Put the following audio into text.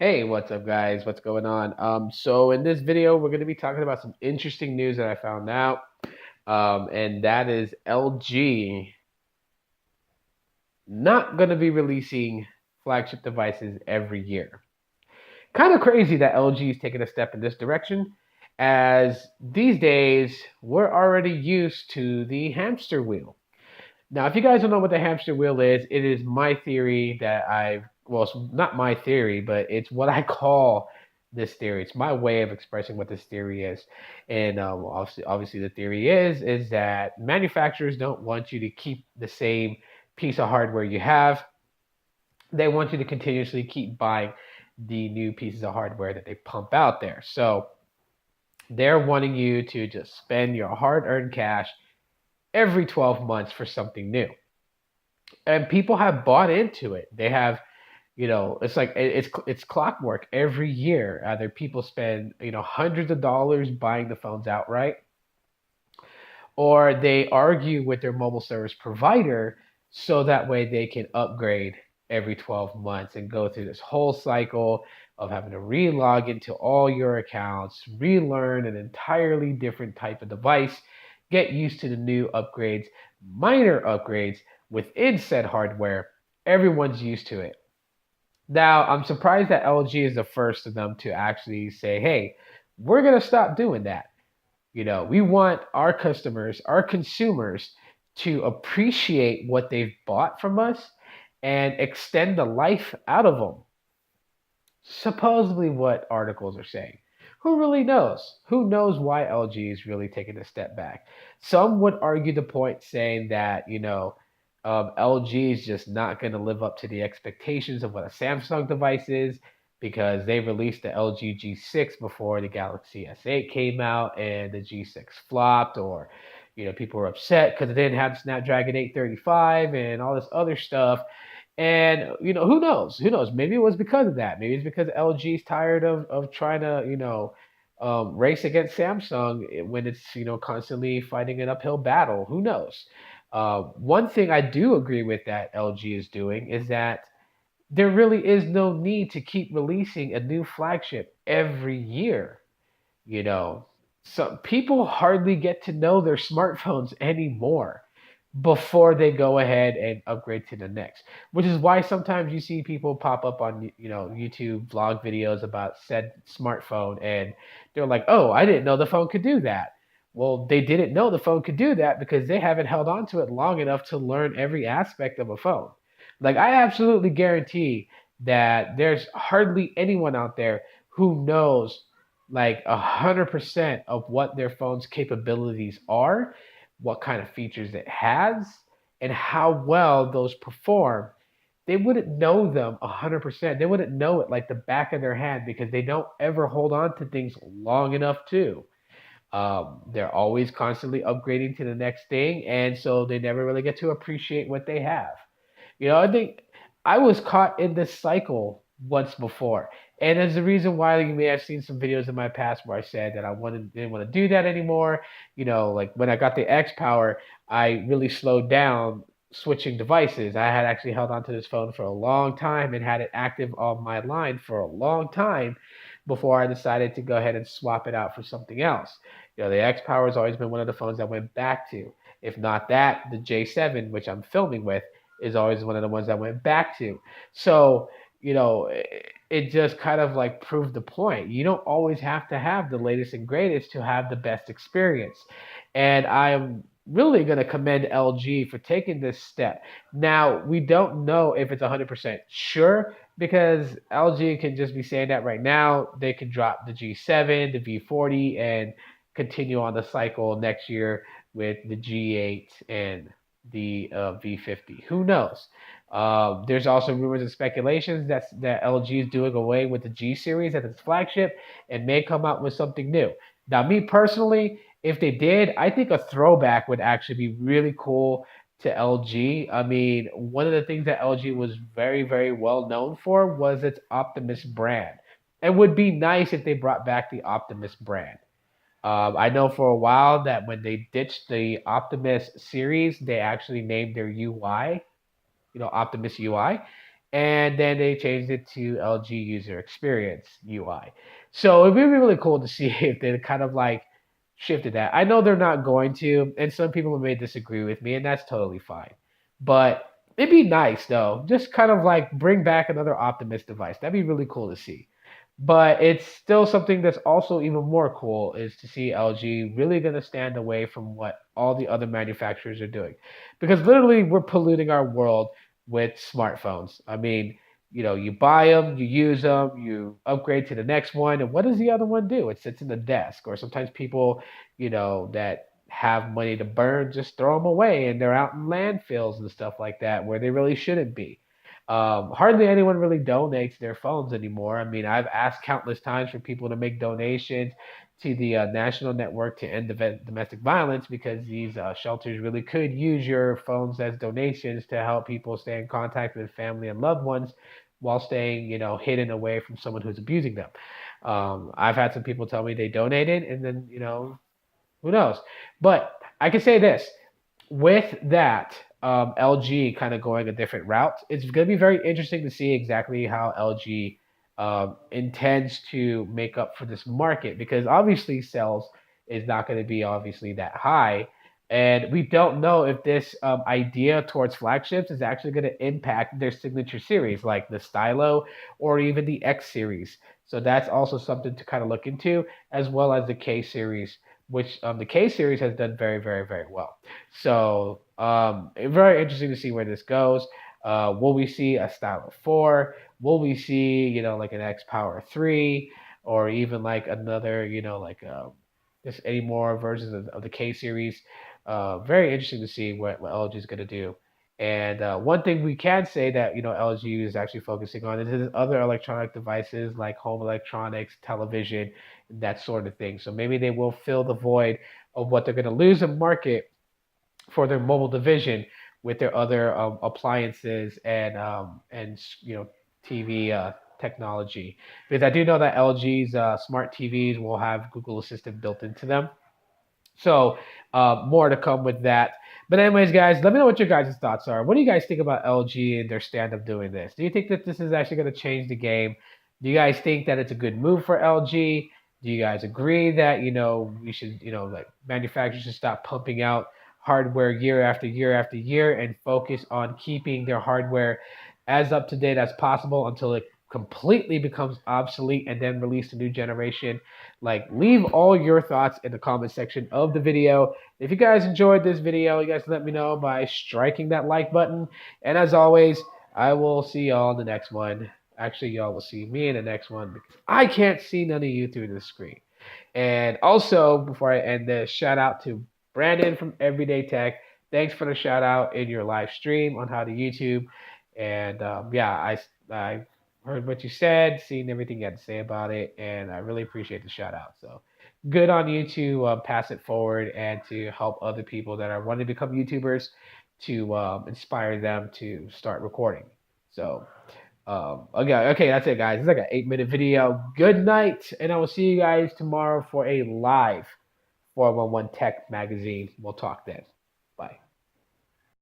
Hey, what's up, guys? What's going on? So in this video, we're going to be talking about some interesting news that I found out, and that is LG not going to be releasing flagship devices every year. Kind of crazy that LG is taking a step in this direction, as these days we're already used to the hamster wheel. Now, if you guys don't know what the hamster wheel is, it is my theory that well, it's not my theory, but it's what I call this theory. It's my way of expressing what this theory is. And obviously, the theory is that manufacturers don't want you to keep the same piece of hardware you have. They want you to continuously keep buying the new pieces of hardware that they pump out there. So they're wanting you to just spend your hard-earned cash every 12 months for something new, and people have bought into it. They have, it's like it's clockwork. Every year, either people spend hundreds of dollars buying the phones outright, or they argue with their mobile service provider so that way they can upgrade every 12 months and go through this whole cycle of having to re-log into all your accounts, relearn an entirely different type of device, get used to the new upgrades, minor upgrades within said hardware. Everyone's used to it. Now, I'm surprised that LG is the first of them to actually say, hey, we're going to stop doing that. We want our customers, our consumers, to appreciate what they've bought from us and extend the life out of them. Supposedly, what articles are saying. Who really knows? Who knows why LG is really taking a step back? Some would argue the point saying that, LG is just not going to live up to the expectations of what a Samsung device is, because they released the LG G6 before the Galaxy S8 came out and the G6 flopped, or people were upset because it didn't have the Snapdragon 835 and all this other stuff. And who knows? Who knows? Maybe it was because of that. Maybe it's because LG's tired of trying to race against Samsung when it's constantly fighting an uphill battle. Who knows? One thing I do agree with that LG is doing is that there really is no need to keep releasing a new flagship every year. You know, some people hardly get to know their smartphones anymore before they go ahead and upgrade to the next, which is why sometimes you see people pop up on YouTube vlog videos about said smartphone, and they're like, oh, I didn't know the phone could do that. Well, they didn't know the phone could do that because they haven't held on to it long enough to learn every aspect of a phone. Like, I absolutely guarantee that there's hardly anyone out there who knows like 100% of what their phone's capabilities are, what kind of features it has, and how well those perform. They wouldn't know them 100%. They wouldn't know it like the back of their hand because they don't ever hold on to things long enough to. They're always constantly upgrading to the next thing, and so they never really get to appreciate what they have. I think I was caught in this cycle once before. And there's the reason why you may have seen some videos in my past where I said that didn't want to do that anymore. Like when I got the X Power, I really slowed down switching devices. I had actually held onto this phone for a long time and had it active on my line for a long time before I decided to go ahead and swap it out for something else. The X Power has always been one of the phones I went back to. If not that, the J7, which I'm filming with, is always one of the ones I went back to. So, it just kind of like proved the point. You don't always have to have the latest and greatest to have the best experience. And I am really going to commend LG for taking this step. Now, we don't know if it's 100% sure because LG can just be saying that right now. They can drop the G7, the V40, and continue on the cycle next year with the G8 and the V50. Who knows? There's also rumors and speculations that LG is doing away with the G series as its flagship and may come out with something new. Now, me personally, if they did, I think a throwback would actually be really cool to LG. I mean, one of the things that LG was very, very well known for was its Optimus brand. It would be nice if they brought back the Optimus brand. I know for a while that when they ditched the Optimus series, they actually named their UI, Optimus UI. and then they changed it to LG User Experience UI. So it'd be really cool to see if they kind of like shifted that. I know they're not going to, and some people may disagree with me, and that's totally fine. But it'd be nice though, just kind of like bring back another Optimus device. That'd be really cool to see. But it's still something that's also even more cool is to see LG really going to stand away from what all the other manufacturers are doing. Because literally, we're polluting our world with smartphones. I mean, you buy them, you use them, you upgrade to the next one, and what does the other one do? It sits in the desk, or sometimes people, that have money to burn just throw them away, and they're out in landfills and stuff like that where they really shouldn't be. Hardly anyone really donates their phones anymore. I mean, I've asked countless times for people to make donations to the National Network to End Domestic Violence because these shelters really could use your phones as donations to help people stay in contact with family and loved ones while staying, hidden away from someone who's abusing them. I've had some people tell me they donated, and then, who knows? But I can say this with that, LG kind of going a different route, it's going to be very interesting to see exactly how LG intends to make up for this market because obviously sales is not going to be obviously that high. And we don't know if this idea towards flagships is actually going to impact their signature series like the Stylo or even the X series. So that's also something to kind of look into, as well as the K series, which the K series has done very, very, very well. So very interesting to see where this goes. Will we see a Stylo 4? Will we see, like an X Power 3 or even like another, like just any more versions of the K series? Very interesting to see what LG is going to do. And one thing we can say that LG is actually focusing on is other electronic devices like home electronics, television, that sort of thing. So maybe they will fill the void of what they're going to lose in market for their mobile division with their other appliances and TV technology. Because I do know that LG's smart TVs will have Google Assistant built into them. So more to come with that. But anyways, guys, let me know what your guys' thoughts are. What do you guys think about LG and their stand up doing this? Do you think that this is actually going to change the game? Do you guys think that it's a good move for LG? Do you guys agree that we should like manufacturers should stop pumping out hardware year after year after year and focus on keeping their hardware as up to date as possible until it completely becomes obsolete and then release a new generation? Like, leave all your thoughts in the comment section of the video. If you guys enjoyed this video, you guys let me know by striking that like button. And as always, I will see y'all in the next one. Actually, y'all will see me in the next one because I can't see none of you through the screen. And also, before I end this, shout out to Brandon from Everyday Tech. Thanks for the shout out in your live stream on how to YouTube. And yeah, I heard what you said, seen everything you had to say about it, and I really appreciate the shout out. So good on you to pass it forward and to help other people that are wanting to become YouTubers to inspire them to start recording. So okay, that's it, guys. It's like an 8-minute video. Good night, and I will see you guys tomorrow for a live 411 Tech magazine. We'll talk then.